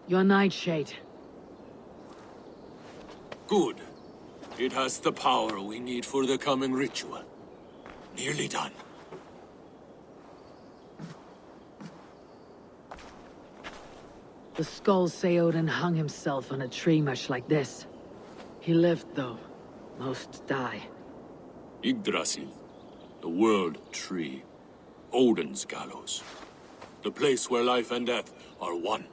Your nightshade. Good. It has the power we need for the coming ritual. Nearly done. The skulls say Odin hung himself on a tree much like this. He lived, though. Most die. Yggdrasil. The world tree. Odin's gallows. The place where life and death are one.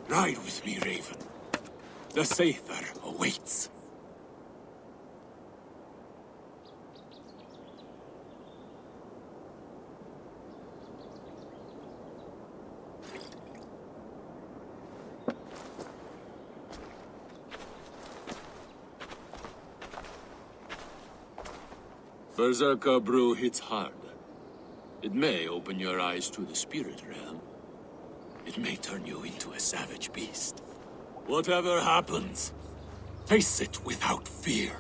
Ride with me, Raven. The Sather awaits. Berserker brew hits hard. It may open your eyes to the spirit realm. It may turn you into a savage beast. Whatever happens, face it without fear.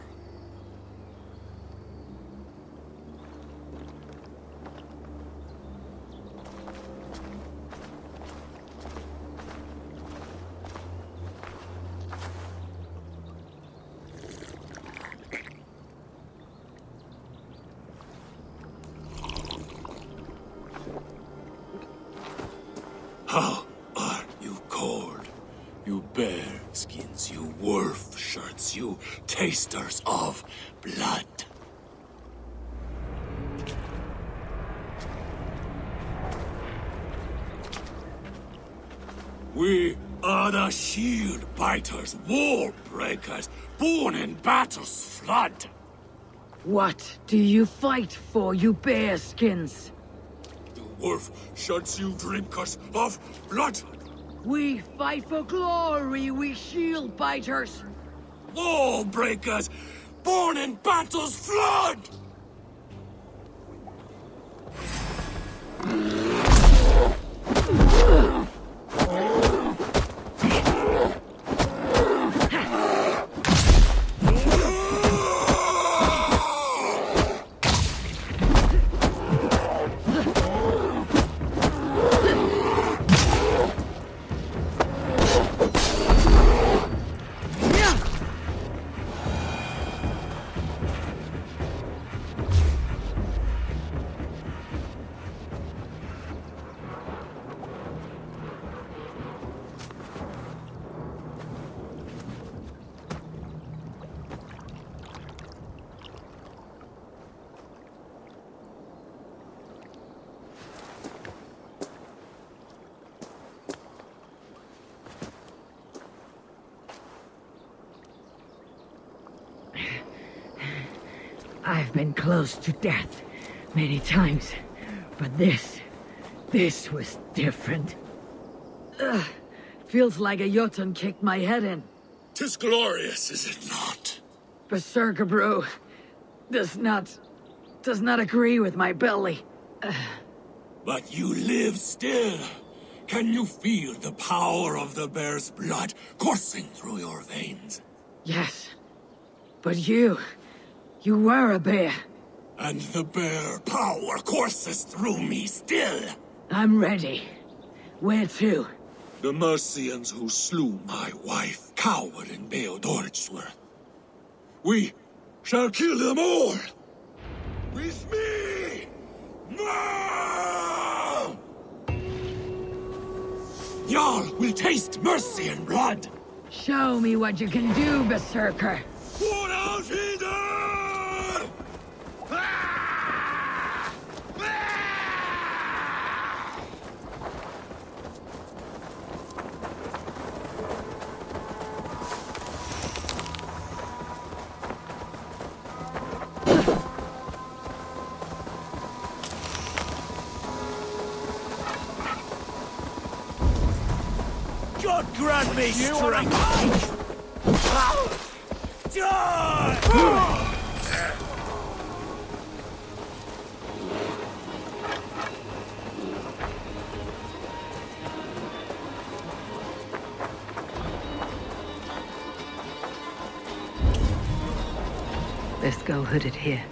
How are you cold? You bear skins, you wolf shirts, you tasters of blood. We are the shield biters, wall breakers, born in battle's flood. What do you fight for, you bearskins? Wolf shirts, you drinkers of blood. We fight for glory, we shield biters. Wall breakers, born in battle's flood. I've been close to death many times, but this was different. Ugh, feels like a Jotun kicked my head in. 'Tis glorious, is it not? Berserker brew does not agree with my belly. But you live still. Can you feel the power of the bear's blood coursing through your veins? Yes, but you were a bear. And the bear power courses through me still. I'm ready. Where to? The Mercians who slew my wife cowered in Beodordsworth. We shall kill them all. With me! No! Jarl will taste mercy and blood. Show me what you can do, Berserker. Pour out Hilda! God grant me strength! Die! Let's go hooded here.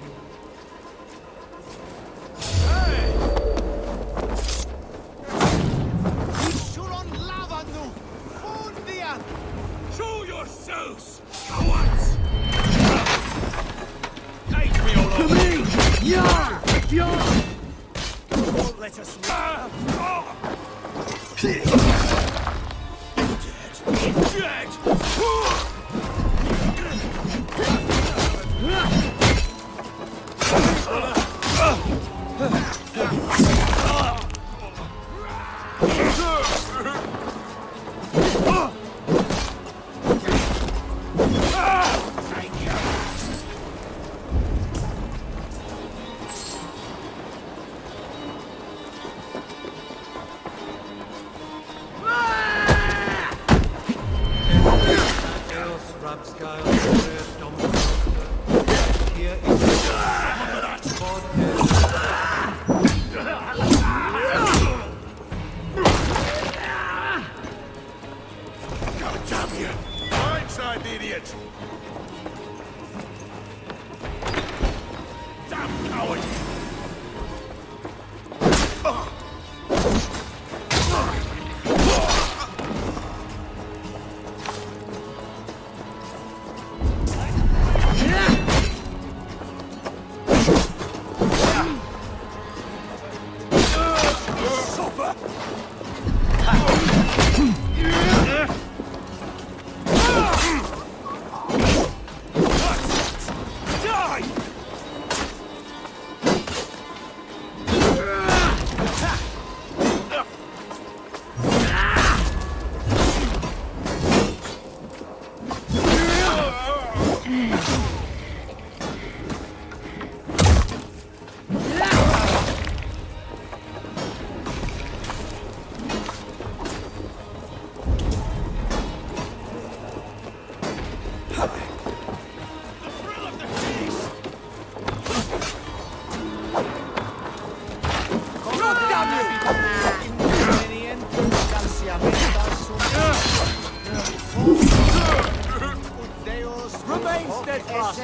Remain steadfast.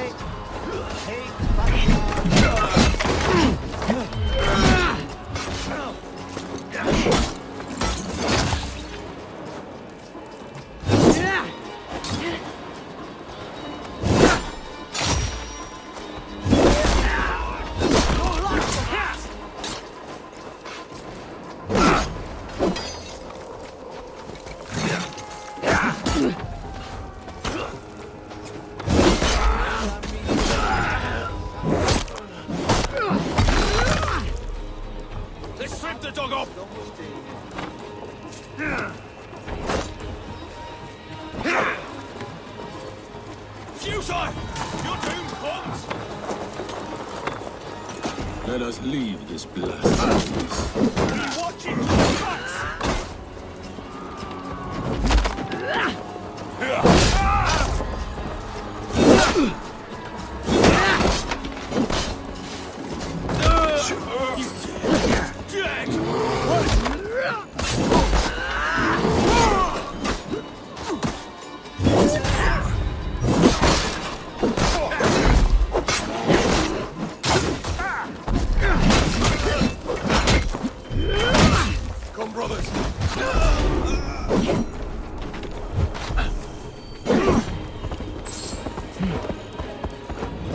Let's strip the dog off! Fuser! Your doom comes! Let us leave this blast. Watch it! Come, brothers!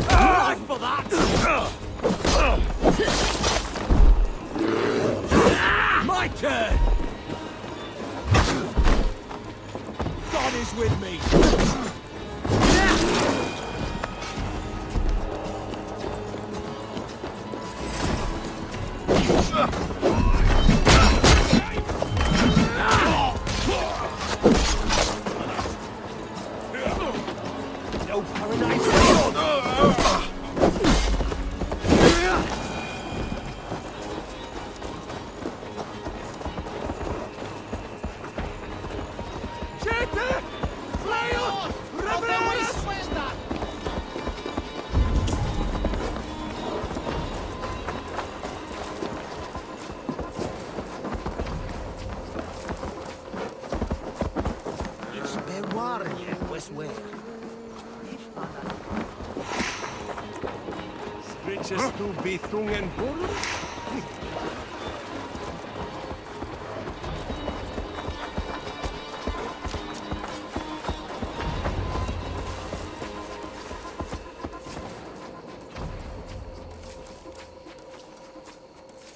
Life for that! My turn! God is with me! No paradise! Sprichest du Bethungen Bull?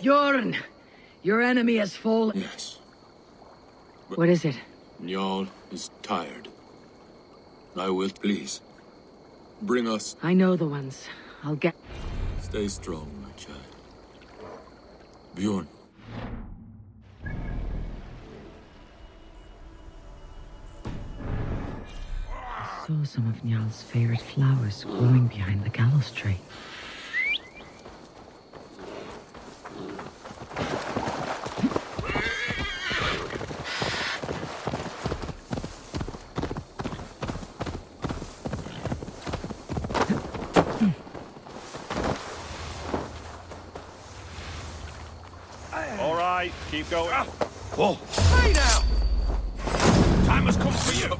Bjorn, your enemy has fallen. Yes. What is it? Njal is tired. I will, please. Bring us. I know the ones. I'll get... Stay strong, my child. Bjorn. I saw some of Njal's favorite flowers growing behind the gallows tree. All right, keep going. Whoa! Hey now! Time has come for you!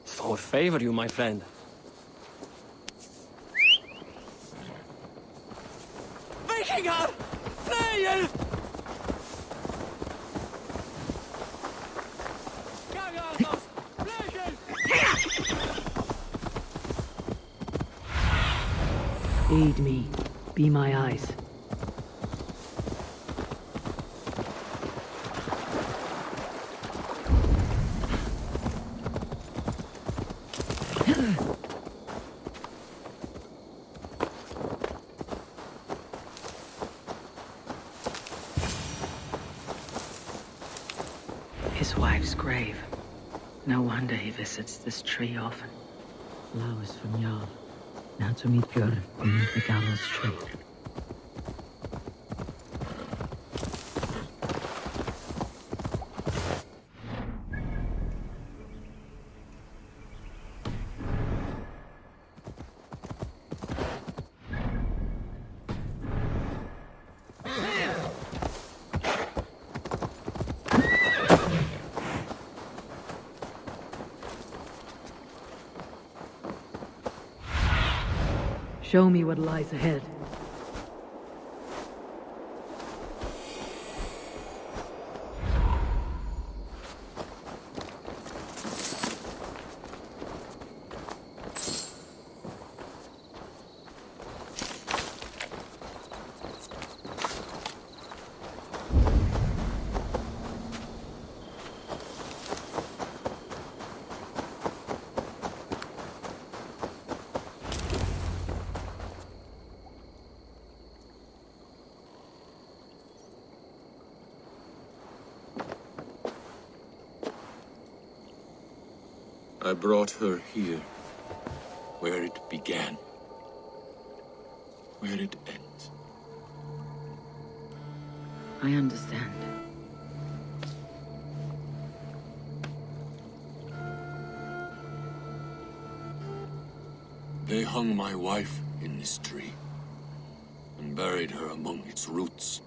Thor favor you, my friend. Vikingar! Flyr! Gangardos! Flyger! Aid me. Be my eyes. His wife's grave. No wonder he visits this tree often. Flowers from Jarl. Now to meet Björn beneath the gallows tree. Show me what lies ahead. I brought her here, where it began, where it ends. I understand. They hung my wife in this tree, and buried her among its roots.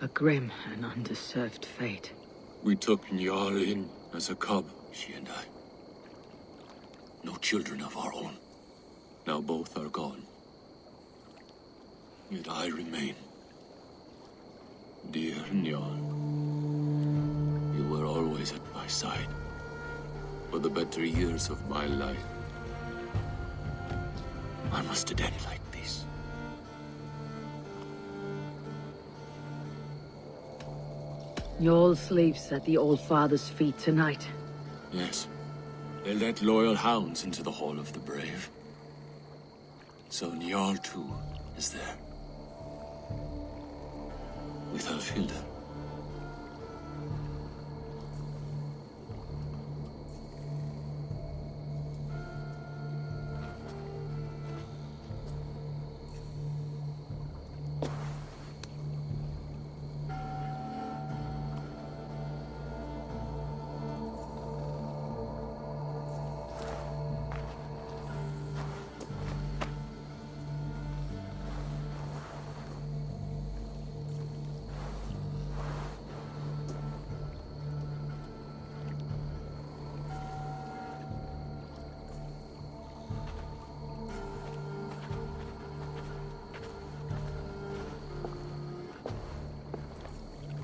A grim and undeserved fate. We took Njal in as a cub, she and I. No children of our own. Now both are gone. Yet I remain. Dear Njal, you were always at my side. For the better years of my life. I must end like this. Njal sleeps at the Old Father's feet tonight. Yes. They let loyal hounds into the Hall of the Brave. So Njal too is there. With Alfhilda.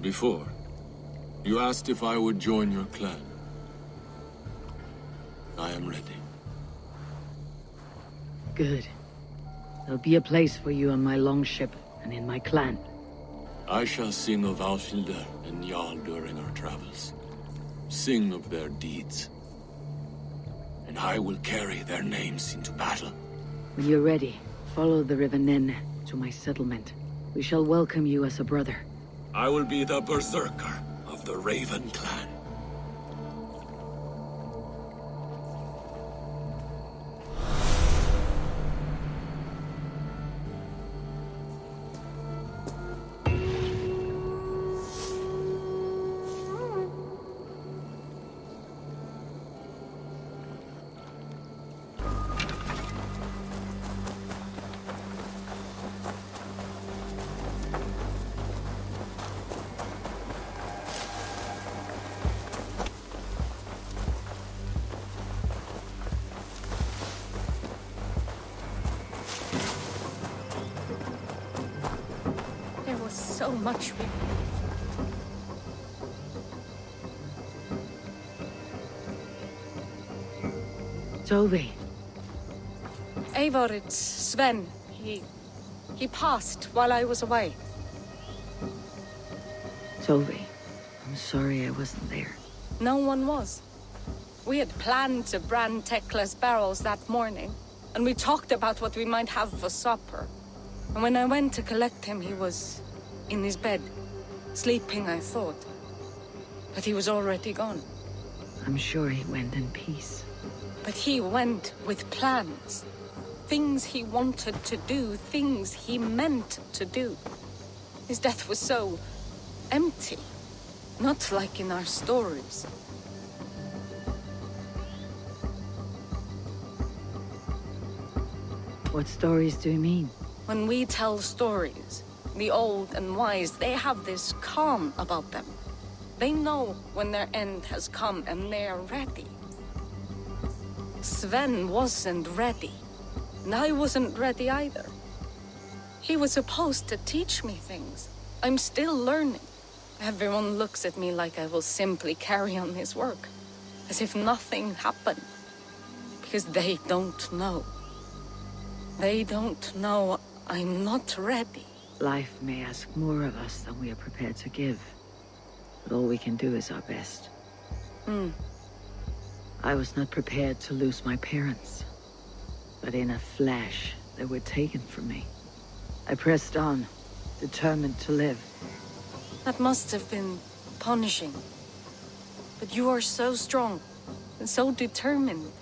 Before, You asked if I would join your clan. I am ready. Good. There'll be a place for you on my longship and in my clan. I shall sing of Alfhildr and Jarl during our travels. Sing of their deeds. And I will carry their names into battle. When you're ready, follow the River Nene to my settlement. We shall welcome you as a brother. I will be the berserker of the Raven clan. There was so much we... Toby, Eivor, it's Sven. He passed while I was away. Toby, I'm sorry I wasn't there. No one was. We had planned to brand Tekla's barrels that morning, and we talked about what we might have for supper. And when I went to collect him, he was in his bed, sleeping, I thought. But he was already gone. I'm sure he went in peace. But he went with plans. Things he wanted to do, things he meant to do. His death was so empty. Not like in our stories. What stories do you mean? When we tell stories, the old and wise, they have this calm about them. They know when their end has come and they're ready. Sven wasn't ready. And I wasn't ready either. He was supposed to teach me things. I'm still learning. Everyone looks at me like I will simply carry on his work. As if nothing happened. Because they don't know. They don't know I'm not ready. Life may ask more of us than we are prepared to give. But all we can do is our best. I was not prepared to lose my parents. But in a flash, they were taken from me. I pressed on, determined to live. That must have been punishing. But you are so strong and so determined.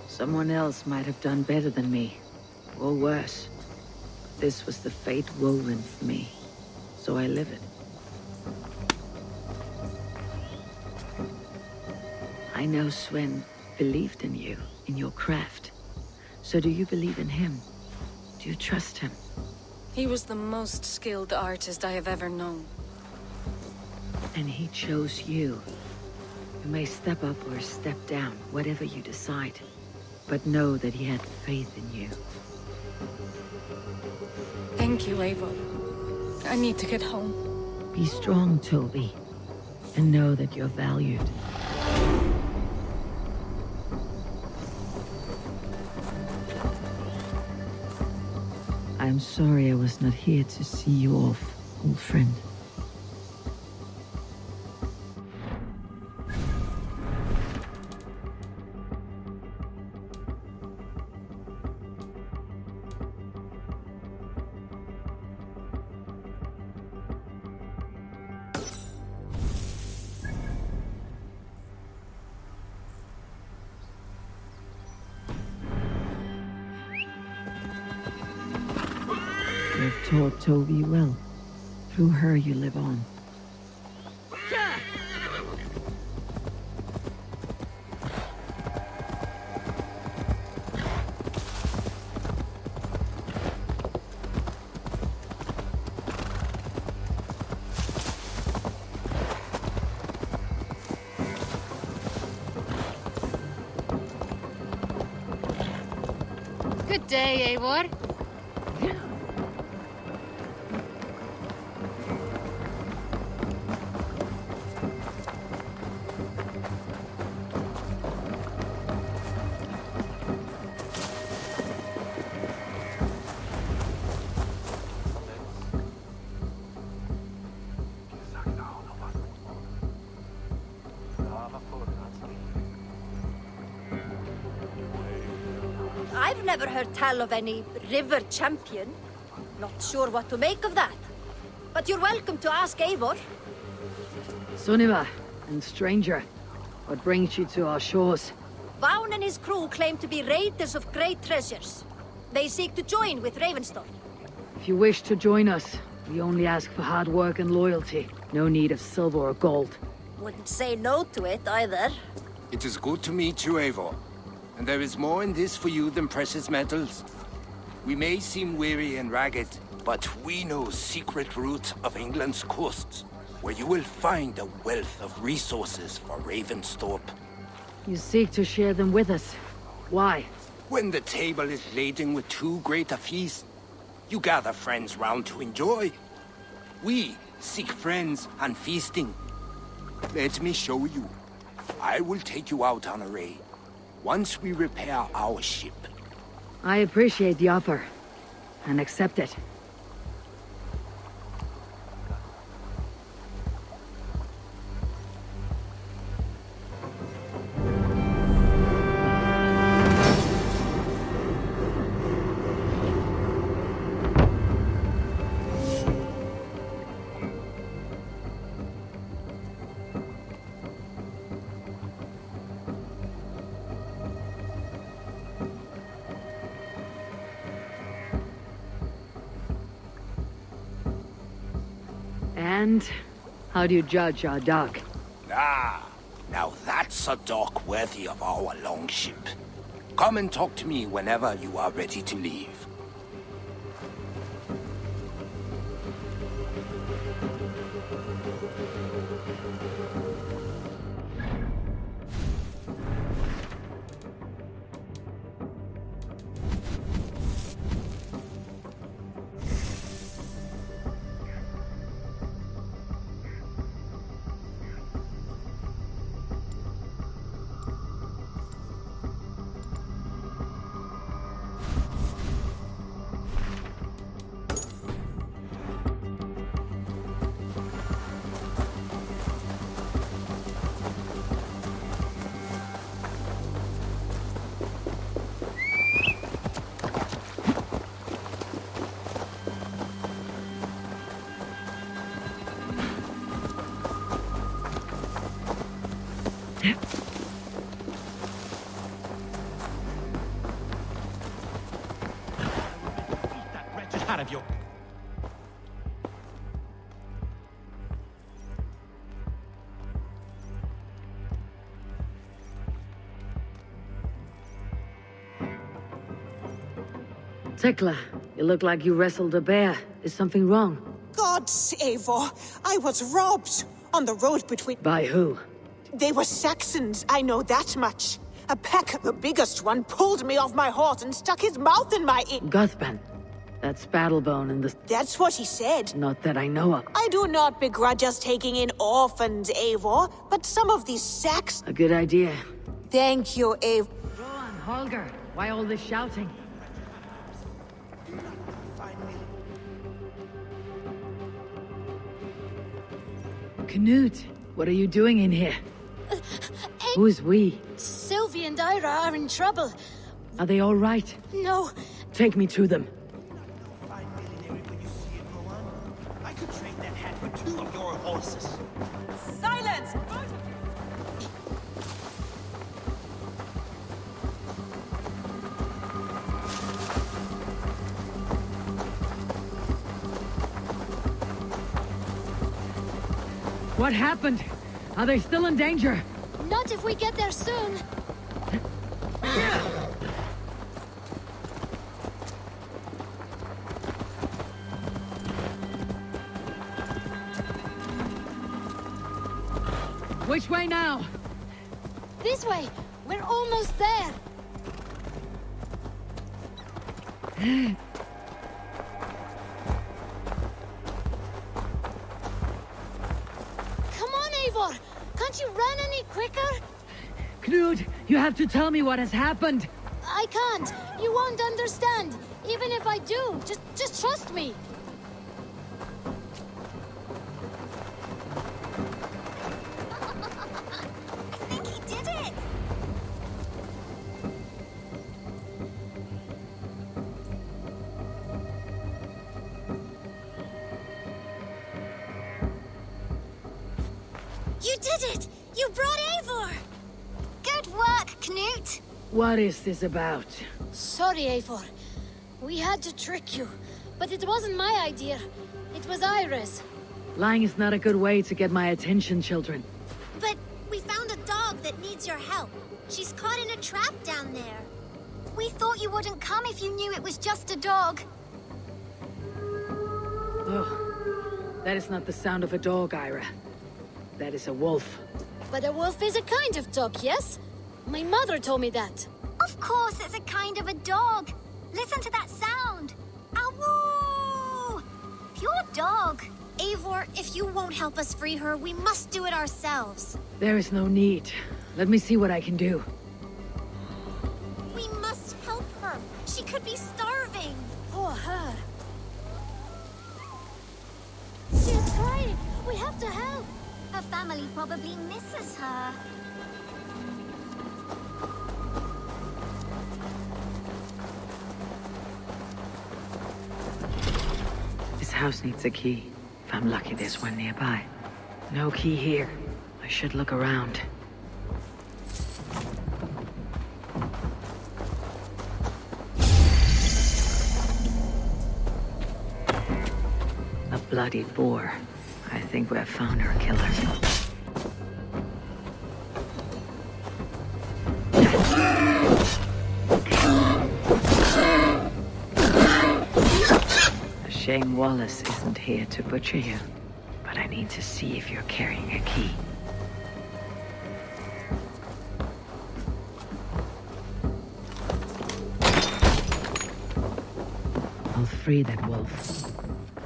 Someone else might have done better than me, or worse. This was the fate woven for me, so I live it. I know Sven believed in you, in your craft. So do you believe in him? Do you trust him? He was the most skilled artist I have ever known. And he chose you. You may step up or step down, whatever you decide. But know that he had faith in you. Thank you, Eivor. I need to get home. Be strong, Toby. And know that you're valued. I'm sorry I was not here to see you off, old friend. You have taught Toby well. Through her you live on. Good day, Eivor. never heard tell of any river champion. Not sure what to make of that. But you're welcome to ask Eivor. Sunniva, and stranger, what brings you to our shores? Vaughn and his crew claim to be raiders of great treasures. They seek to join with Ravenstorm. If you wish to join us, we only ask for hard work and loyalty. No need of silver or gold. Wouldn't say no to it, either. It is good to meet you, Eivor. And there is more in this for you than precious metals. We may seem weary and ragged, but we know secret route of England's coasts, where you will find a wealth of resources for Ravensthorpe. You seek to share them with us. Why? When the table is laden with too great a feast, you gather friends round to enjoy. We seek friends and feasting. Let me show you. I will take you out on a raid, once we repair our ship. I appreciate the offer, and accept it. And how do you judge our dock? Ah, now that's a dock worthy of our longship. Come and talk to me whenever you are ready to leave. Out of you. Tekla, you look like you wrestled a bear. Is something wrong? Gods, Eivor, I was robbed on the road between... By who? They were Saxons, I know that much. A peck, the biggest one, pulled me off my horse and stuck his mouth in my ear. Guthban. That's Battlebone and the... That's what he said. Not that I know of. I do not begrudge us taking in orphans, Eivor, but some of these Sax... A good idea. Thank you, Eivor. Rowan, Holger, why all this shouting? Knut, what are you doing in here? Who's we? Sylvie and Ira are in trouble. Are they all right? No, Take me to them. I could trade that hat for 2 of your horses. Silence! What happened? Are they still in danger? not if we get there soon. Which way now? This way. We're almost there. Come on, Eivor. Can't you run any quicker? Knut, you have to tell me what has happened. I can't. You won't understand. Even if I do, just trust me. I think he did it! You did it! You brought Eivor! Good work, Knut! What is this about? Sorry, Eivor. We had to trick you. But it wasn't my idea. It was Iris. Lying is not a good way to get my attention, children. But we found a dog that needs your help. She's caught in a trap down there. We thought you wouldn't come if you knew it was just a dog. Oh, that is not the sound of a dog, Ira. That is a wolf. But a wolf is a kind of dog, yes? My mother told me that. Of course it's a kind of a dog. Listen to that sound. Awoo! Pure dog. Eivor, if you won't help us free her, we must do it ourselves. There is no need. Let me see what I can do. We must help her. She could be starving. Poor her. She's crying. We have to help. Her family probably misses her. This house needs a key. If I'm lucky, there's one nearby. No key here. I should look around. A bloody boar. I think we have found our killer. A shame Wallace isn't here to butcher you. But I need to see if you're carrying a key. I'll free that wolf.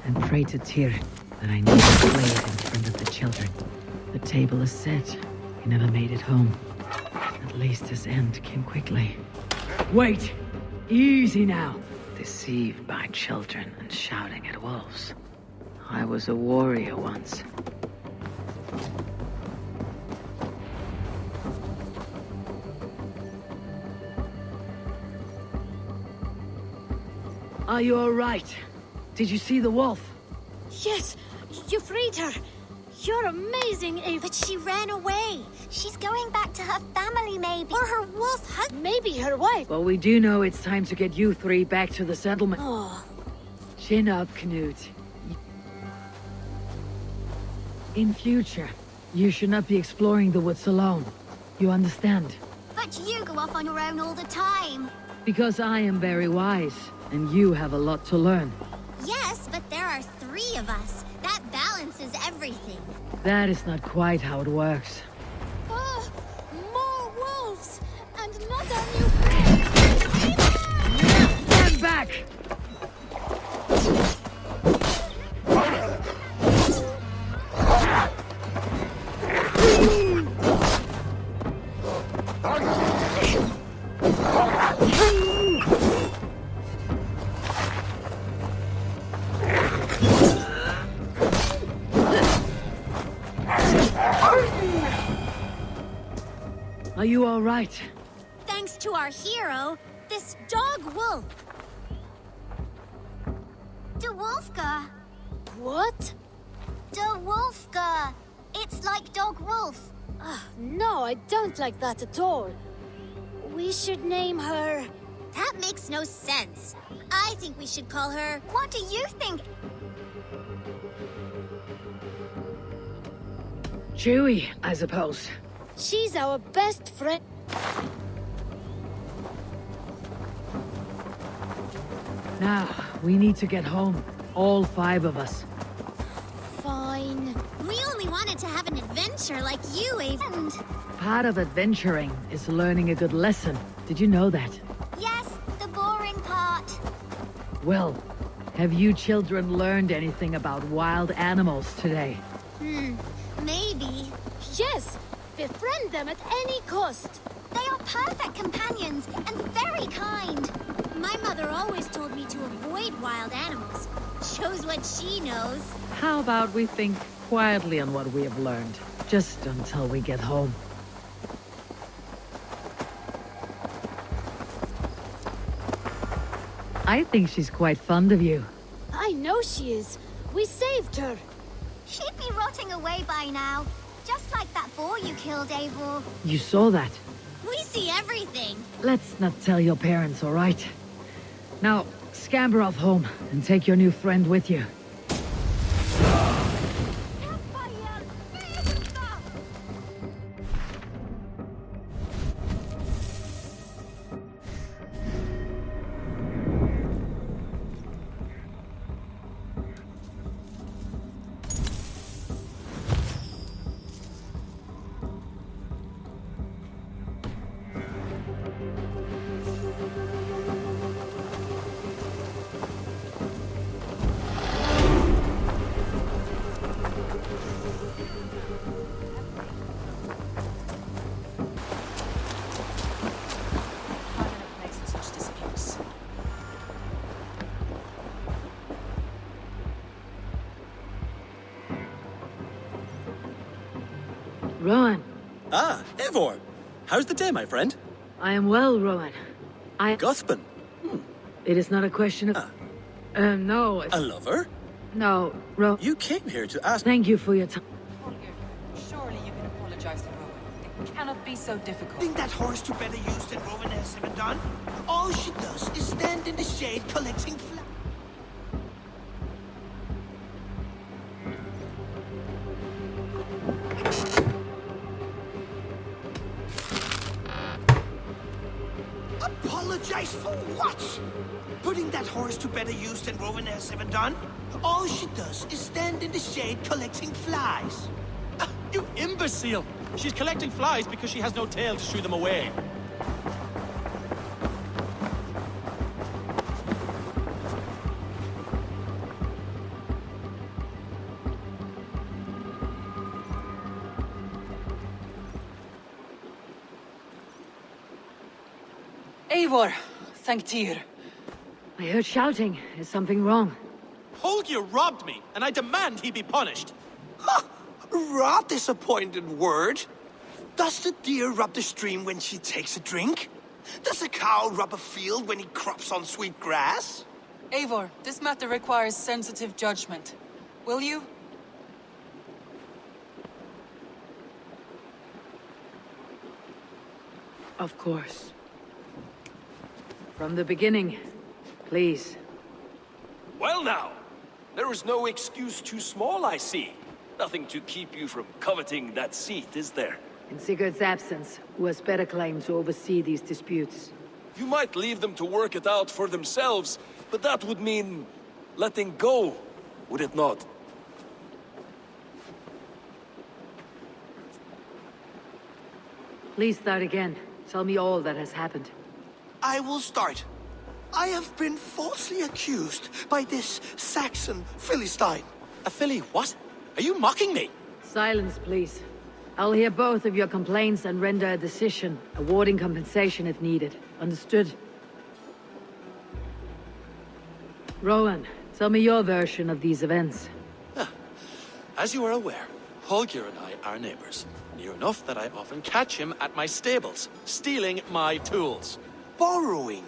And pray to Tyr that I never played in front of the children. The table is set. He never made it home. At least his end came quickly. Wait! Easy now! Deceived by children and shouting at wolves. I was a warrior once. Are you all right? Did you see the wolf? Yes, you freed her. You're amazing, Ava. But she ran away. She's going back to her family, maybe. Or her wolf husband. Maybe her wife. Well, we do know it's time to get you three back to the settlement. Oh. Chin up, Knut. In future, you should not be exploring the woods alone. You understand? But you go off on your own all the time. Because I am very wise, and you have a lot to learn. Yes, but there are 3 of us. That balances everything. That is not quite how it works. Oh, more wolves! And not a new friend! Stand back! Are you all right? Thanks to our hero, this dog wolf. De Wolfka. What? De Wolfka. It's like dog wolf. No, I don't like that at all. We should name her... That makes no sense. I think we should call her... What do you think? Chewie, I suppose. She's our best friend. Now, we need to get home. All 5 of us. Fine. We only wanted to have an adventure like you, Ava. Part of adventuring is learning a good lesson. Did you know that? Yes, the boring part. Well, have you children learned anything about wild animals today? Maybe. Yes, befriend them at any cost. They are perfect companions and very kind. My mother always told me to avoid wild animals. Shows what she knows. How about we think quietly on what we have learned, just until we get home? I think she's quite fond of you. I know she is. We saved her. She'd be rotting away by now. Just like that boar you killed, Eivor. You saw that? We see everything. Let's not tell your parents, all right? Now, scamper off home and take your new friend with you. Rowan. Ah, Eivor. How's the day, my friend? I am well, Rowan. Guthpan. It is not a question of... no. A lover? No, You came here to ask... Thank you for your time. Surely you can apologize to Rowan. It cannot be so difficult. Think that horse to better use than Rowan has ever done? All she does is stand in the shade collecting flowers. Apologize for what? Putting that horse to better use than Rowan has ever done? All she does is stand in the shade collecting flies. You imbecile! She's collecting flies because she has no tail to shoo them away. Eivor, thank Tyr. I heard shouting. Is something wrong? Holger robbed me, and I demand he be punished. Raw disappointed word. Does the deer rub the stream when she takes a drink? Does a cow rub a field when he crops on sweet grass? Eivor, this matter requires sensitive judgment. Will you? Of course. From the beginning, please. Well now, there is no excuse too small, I see. Nothing to keep you from coveting that seat, is there? In Sigurd's absence, who has better claim to oversee these disputes? You might leave them to work it out for themselves, but that would mean letting go, would it not? Please start again. Tell me all that has happened. I will start. I have been falsely accused by this Saxon Philistine. A Philly what? Are you mocking me? Silence, please. I'll hear both of your complaints and render a decision, awarding compensation if needed. Understood? Rowan, tell me your version of these events. As you are aware, Holger and I are neighbors. Near enough that I often catch him at my stables, stealing my tools. Borrowing.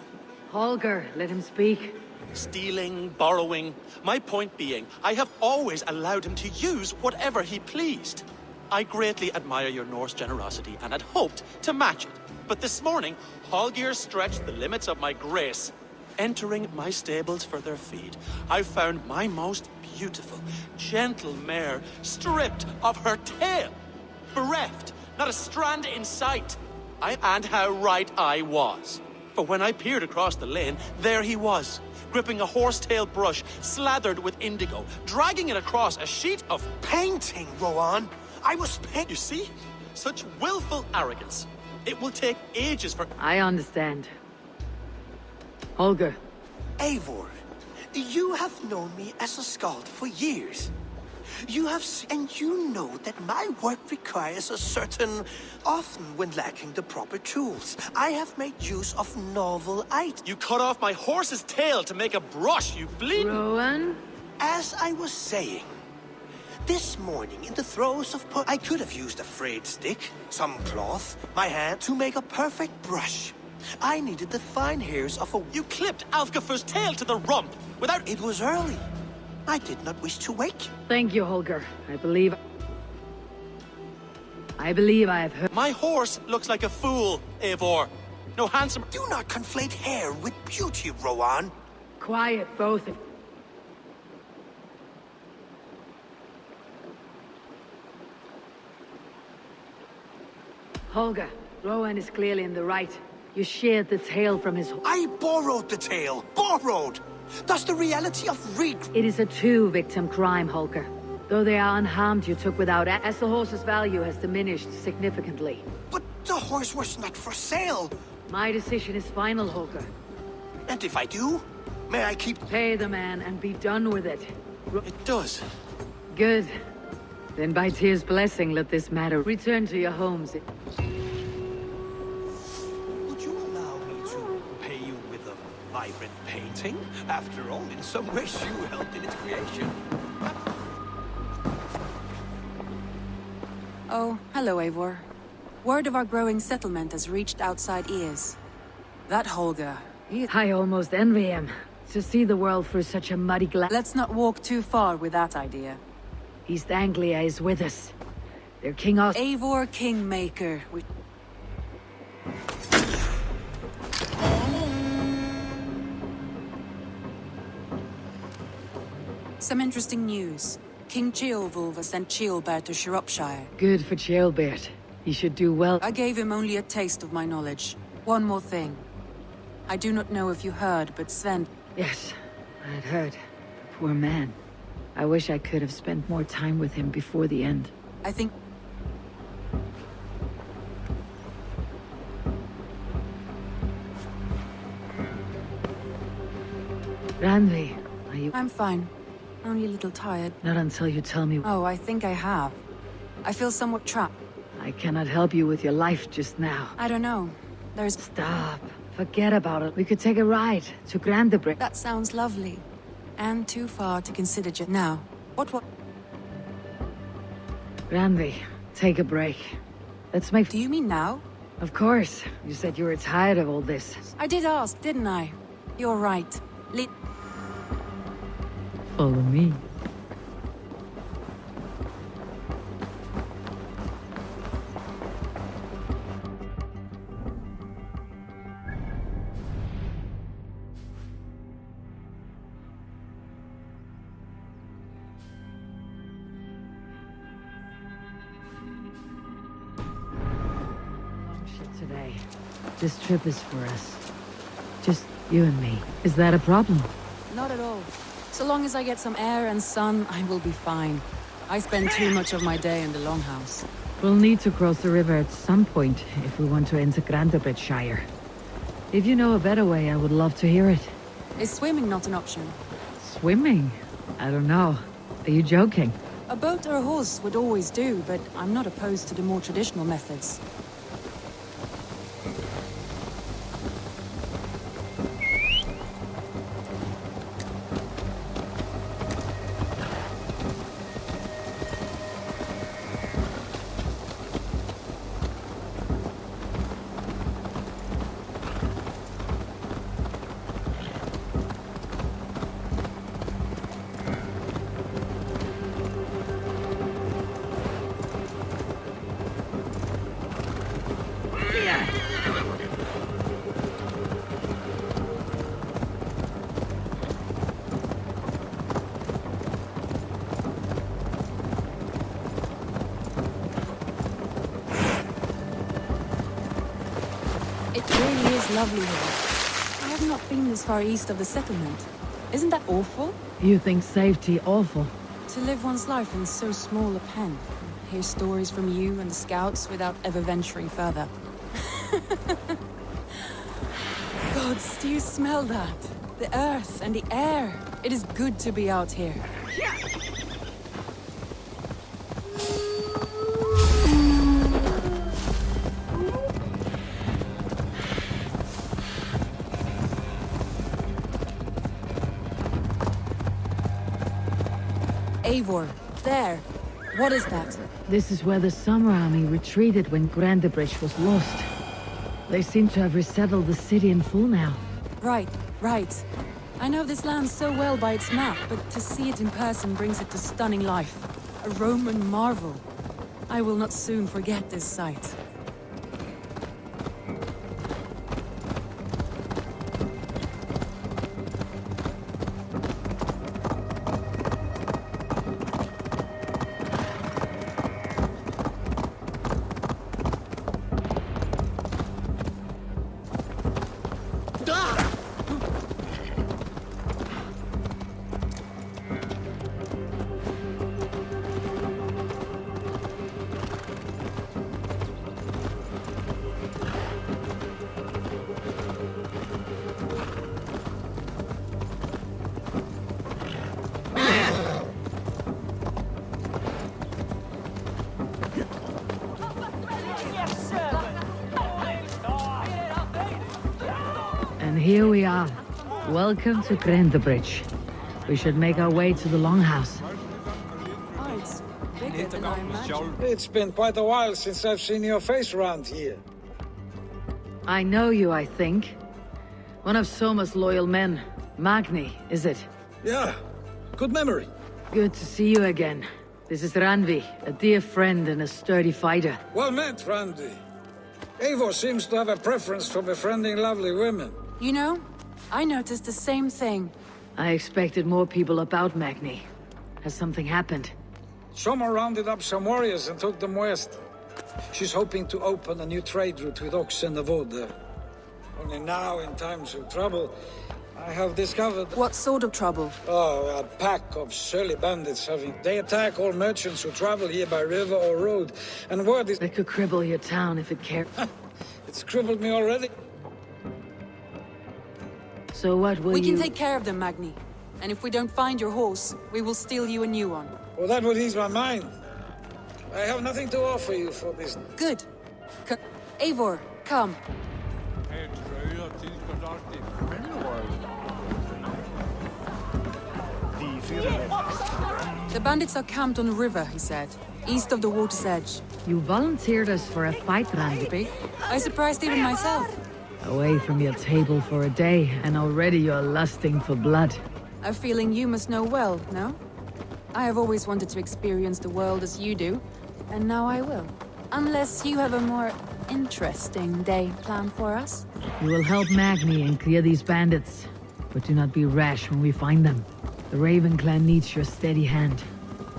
Holger, let him speak. Stealing, borrowing. My point being, I have always allowed him to use whatever he pleased. I greatly admire your Norse generosity and had hoped to match it. But this morning, Holger stretched the limits of my grace. Entering my stables for their feed, I found my most beautiful, gentle mare stripped of her tail. Bereft, not a strand in sight. And how right I was. For when I peered across the lane, there he was, gripping a horsetail brush slathered with indigo, dragging it across a sheet of painting, Rowan. I was You see? Such willful arrogance. It will take ages for... I understand. Holger. Eivor, you have known me as a skald for years. And you know that my work requires a certain, often when lacking the proper tools. I have made use of novel items. You cut off my horse's tail to make a brush, you bleeding... Rowan? As I was saying, this morning in the throes of I could have used a frayed stick, some cloth, my hand to make a perfect brush. I needed the fine hairs of a... You clipped Alfgafur's tail to the rump without... It was early. I did not wish to wake. Thank you, Holger. I believe... I believe I have heard. My horse looks like a fool, Eivor. No handsome. Do not conflate hair with beauty, Rowan. Quiet, both of. Holger, Rowan is clearly in the right. You sheared the tail from his. I borrowed the tail. Borrowed! Does the reality of regret... It is a two-victim crime, Holger. Though they are unharmed, you took without... As the horse's value has diminished significantly. But the horse was not for sale. My decision is final, Holger. And if I do, may I keep... Pay the man and be done with it. It does. Good. Then by Tyr's blessing, let this matter return to your homes. Would you allow me to pay you with a vibrant painting? After all, in some ways you helped in its creation. Oh, hello, Eivor. Word of our growing settlement has reached outside ears. That Holger, I almost envy him. To see the world through such a muddy glass. Let's not walk too far with that idea. East Anglia is with us. Their king Os- Eivor Kingmaker. Some interesting news. King Ceolwulf has sent Ceolbert to Shropshire. Good for Ceolbert. He should do well. I gave him only a taste of my knowledge. One more thing. I do not know if you heard, but Sven... Yes, I had heard. Poor man. I wish I could have spent more time with him before the end. I think... Randvi, are you... I'm fine. Only a little tired. Not until you tell me... Oh, I think I have. I feel somewhat trapped. I cannot help you with your life just now. I don't know. There's... Stop. Forget about it. We could take a ride to Grandebridge. That sounds lovely. And too far to consider just now. What? Randvi, take a break. Let's make... Do you mean now? Of course. You said you were tired of all this. I did ask, didn't I? You're right. Follow me. Today. This trip is for us. Just you and me. Is that a problem? Not at all. So long as I get some air and sun, I will be fine. I spend too much of my day in the Longhouse. We'll need to cross the river at some point if we want to enter Grandebridgeshire. If you know a better way, I would love to hear it. Is swimming not an option? Swimming? I don't know. Are you joking? A boat or a horse would always do, but I'm not opposed to the more traditional methods. Lovely here. I have not been this far east of the settlement. Isn't that awful? You think safety awful? To live one's life in so small a pen. Hear stories from you and the scouts without ever venturing further. Gods, do you smell that? The earth and the air. It is good to be out here. Eivor, there. What is that? This is where the Summer Army retreated when Grandebridge was lost. They seem to have resettled the city in full now. Right. I know this land so well by its map, but to see it in person brings it to stunning life. A Roman marvel. I will not soon forget this sight. And here we are. Welcome to Bridge. We should make our way to the Longhouse. Oh, it's bigger than I imagined. It's been quite a while since I've seen your face around here. I know you, I think. One of Soma's loyal men. Magni, is it? Yeah, good memory. Good to see you again. This is Randvi, a dear friend and a sturdy fighter. Well met, Randy. Eivor seems to have a preference for befriending lovely women. You know, I noticed the same thing. I expected more people about Magni. Has something happened? Soma rounded up some warriors and took them west. She's hoping to open a new trade route with Ox and the Wood there. Only now, in times of trouble, I have discovered... What sort of trouble? Oh, a pack of surly bandits having... They attack all merchants who travel here by river or road, and word is... They could cripple your town if it cared. It's crippled me already. So what will We can take care of them, Magni. And if we don't find your horse, we will steal you a new one. Well, that would ease my mind. I have nothing to offer you for this. Good. Eivor, come. The bandits are camped on the river, he said, east of the water's edge. You volunteered us for a fight, Randy. I surprised even myself. Away from your table for a day, and already you're lusting for blood. A feeling you must know well, no? I have always wanted to experience the world as you do, and now I will. Unless you have a more interesting day planned for us. You will help Magni and clear these bandits, but do not be rash when we find them. The Raven clan needs your steady hand.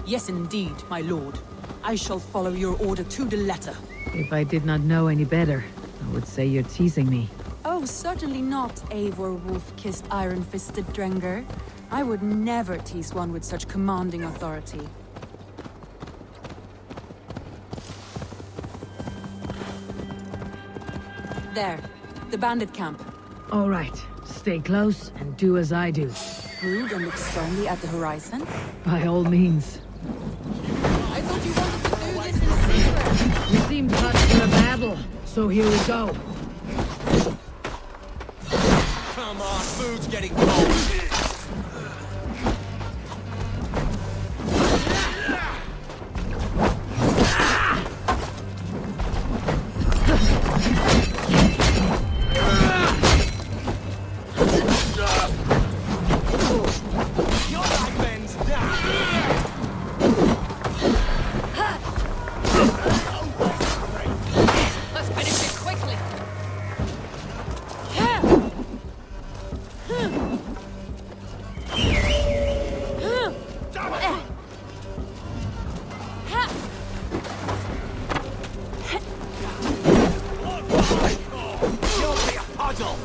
Yes, indeed, my lord. I shall follow your order to the letter. If I did not know any better, I would say you're teasing me. Oh, certainly not, Eivor wolf-kissed iron-fisted Drenger. I would never tease one with such commanding authority. There, the bandit camp. All right, stay close and do as I do. Brood and look sternly at the horizon? By all means. I thought you wanted to do this in secret. We seem cut for a battle, so here we go. Come on, food's getting cold. Done.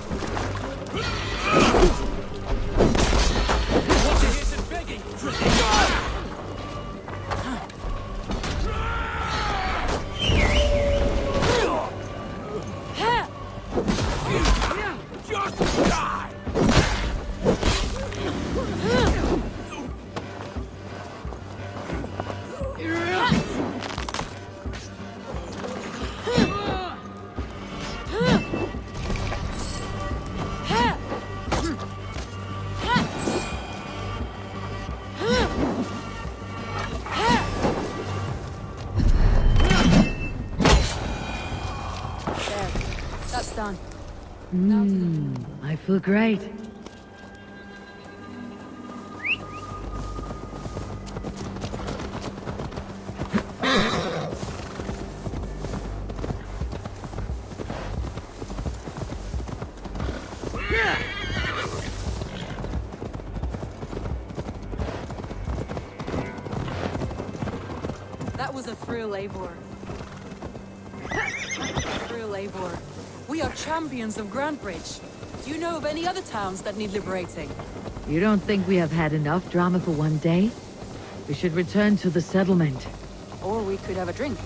I feel great. That was a thrill, Eivor. Thrill, Eivor. We are champions of Grantbridge. Do you know of any other towns that need liberating? You don't think we have had enough drama for one day? We should return to the settlement. Or we could have a drink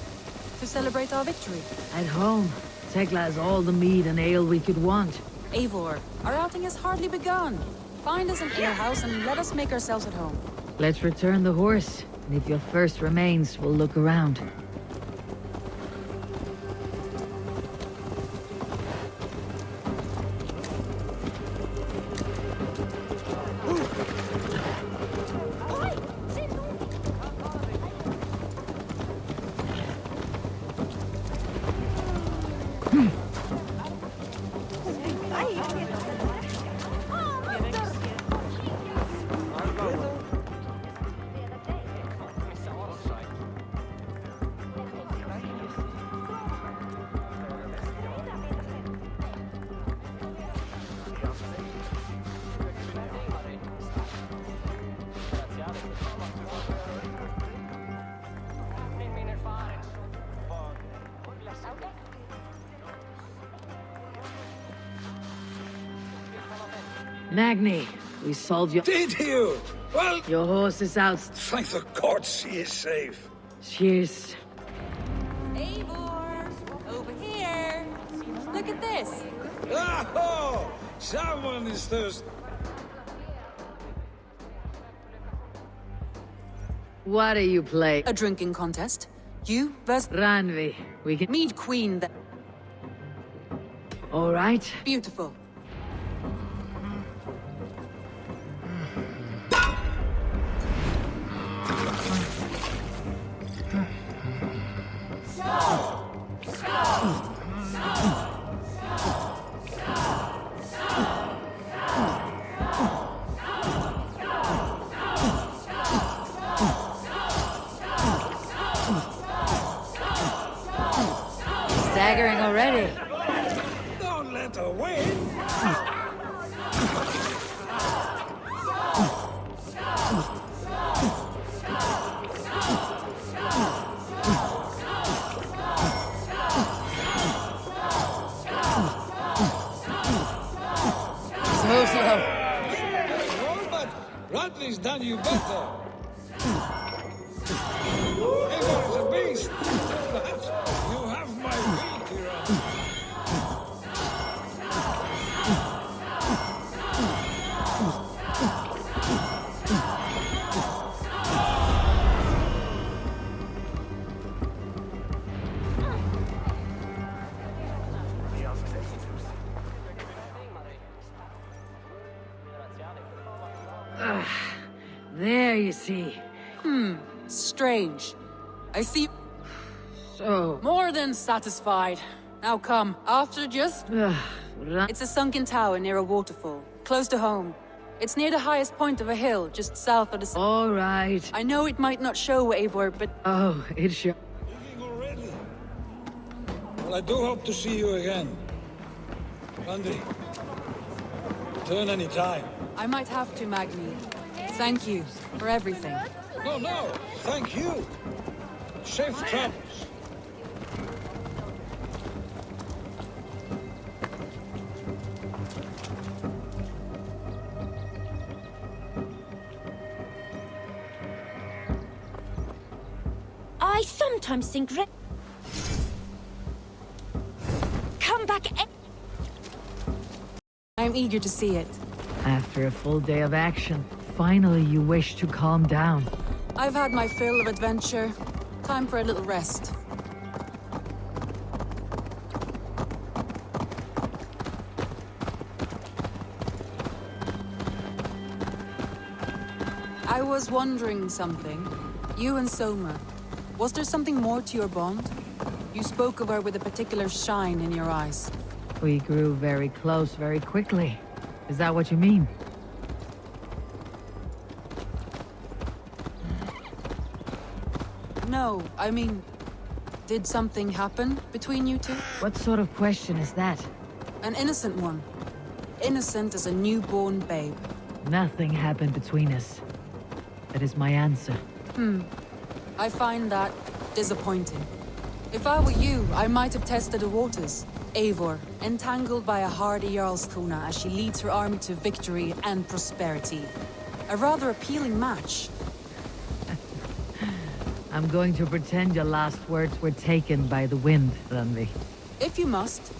to celebrate our victory. At home, Tekla has all the mead and ale we could want. Eivor, our outing has hardly begun. Find us an alehouse and let us make ourselves at home. Let's return the horse, and if your thirst remains, we'll look around. Magni, we solved your... Did you? Well... Your horse is out. Thank the gods he is safe. Cheers. Eivor! Over here! Look at this! Oh! Someone is thirsty. What do you play? A drinking contest. You versus... Ranvi. We can... Mead Queen that... All right. Beautiful. Staggering already. Don't let her win. So slow. But Radley's done you better. Eivor is a beast. Perhaps you have my feet here. There you see. Strange. I see... So... More than satisfied. Now come, after just... It's a sunken tower near a waterfall, close to home. It's near the highest point of a hill, just south of the... All right. I know it might not show, Eivor, but... Oh, it sure... Leaving already? Well, I do hope to see you again. Randy, return any time. I might have to, Magni. Thank you for everything. No, thank you. Safe travels. I sometimes think come back. I'm eager to see it. After a full day of action, finally you wish to calm down. I've had my fill of adventure. Time for a little rest. I was wondering something. You and Soma. Was there something more to your bond? You spoke of her with a particular shine in your eyes. We grew very close very quickly. Is that what you mean? No, I mean... Did something happen between you two? What sort of question is that? An innocent one. Innocent as a newborn babe. Nothing happened between us. That is my answer. I find that Disappointing. If I were you, I might have tested the waters. Eivor, entangled by a hardy Jarlskona as she leads her army to victory and prosperity. A rather appealing match. I'm going to pretend your last words were taken by the wind, Randvi. If you must.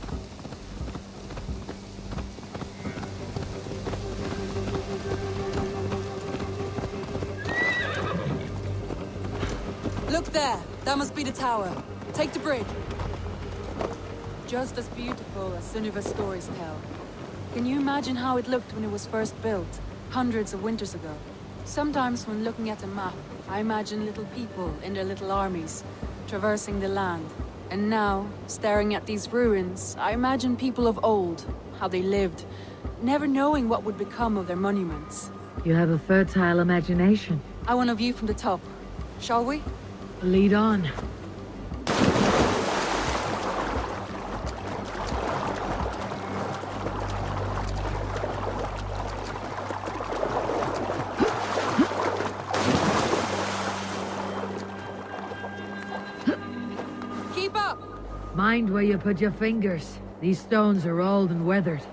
Look there! That must be the tower. Take the bridge. Just as beautiful as Sunniva's stories tell. Can you imagine how it looked when it was first built, hundreds of winters ago? Sometimes when looking at a map, I imagine little people in their little armies, traversing the land. And now, staring at these ruins, I imagine people of old, how they lived, never knowing what would become of their monuments. You have a fertile imagination. I want a view from the top. Shall we? Lead on. Keep up! Mind where you put your fingers. These stones are old and weathered.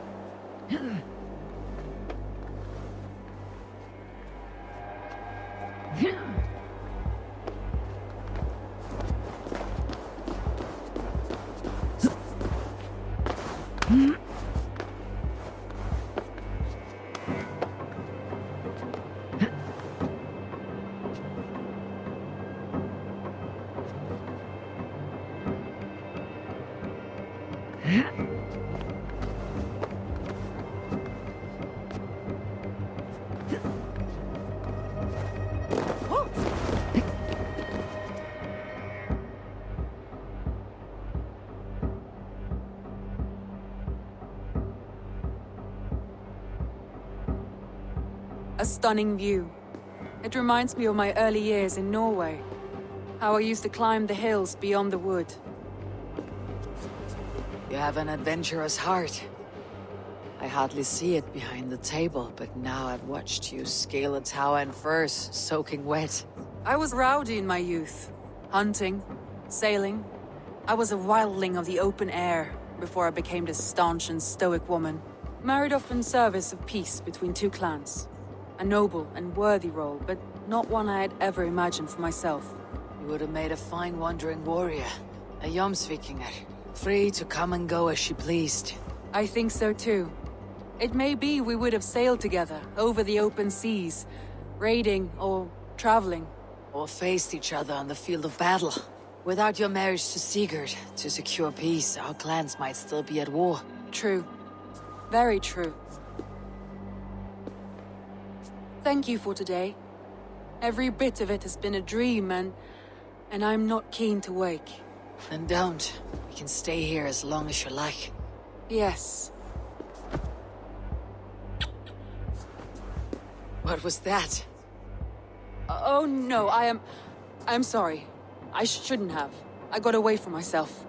A stunning view. It reminds me of my early years in Norway. How I used to climb the hills beyond the wood. You have an adventurous heart. I hardly see it behind the table, but now I've watched you scale a tower in furs, soaking wet. I was rowdy in my youth. Hunting, sailing. I was a wildling of the open air before I became this staunch and stoic woman. Married off in service of peace between two clans. A noble and worthy role, but not one I had ever imagined for myself. You would have made a fine wandering warrior. A Jomsvikinger. Free to come and go as she pleased. I think so too. It may be we would have sailed together, over the open seas, raiding or traveling. Or faced each other on the field of battle. Without your marriage to Sigurd, to secure peace, our clans might still be at war. True. Very true. Thank you for today. Every bit of it has been a dream, and I'm not keen to wake. Then don't. We can stay here as long as you like. Yes. What was that? Oh no, I'm sorry. I shouldn't have. I got away from myself.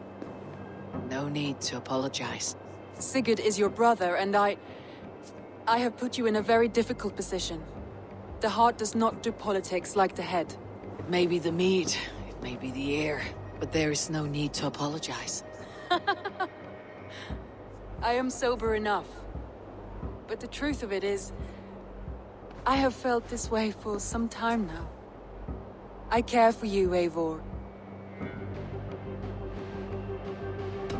No need to apologize. Sigurd is your brother, and I have put you in a very difficult position. The heart does not do politics like the head. It may be the meat, it may be the air, but there is no need to apologize. I am sober enough. But the truth of it is, I have felt this way for some time now. I care for you, Eivor.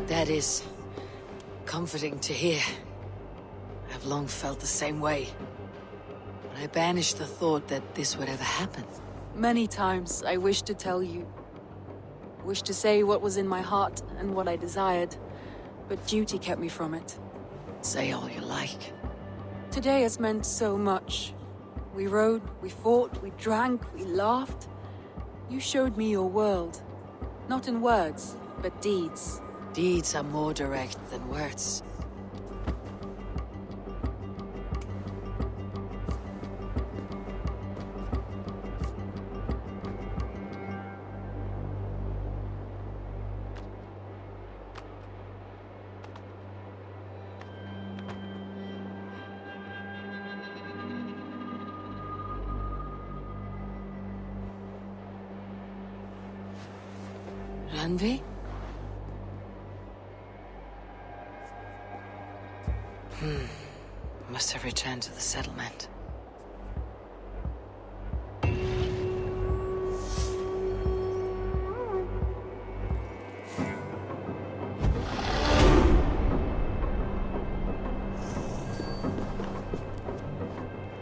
That is comforting to hear. I've long felt the same way. But I banished the thought that this would ever happen. Many times I wished to tell you. Wished to say what was in my heart and what I desired. But duty kept me from it. Say all you like. Today has meant so much. We rode, we fought, we drank, we laughed. You showed me your world. Not in words, but deeds. Deeds are more direct than words. Randi? Must have returned to the settlement.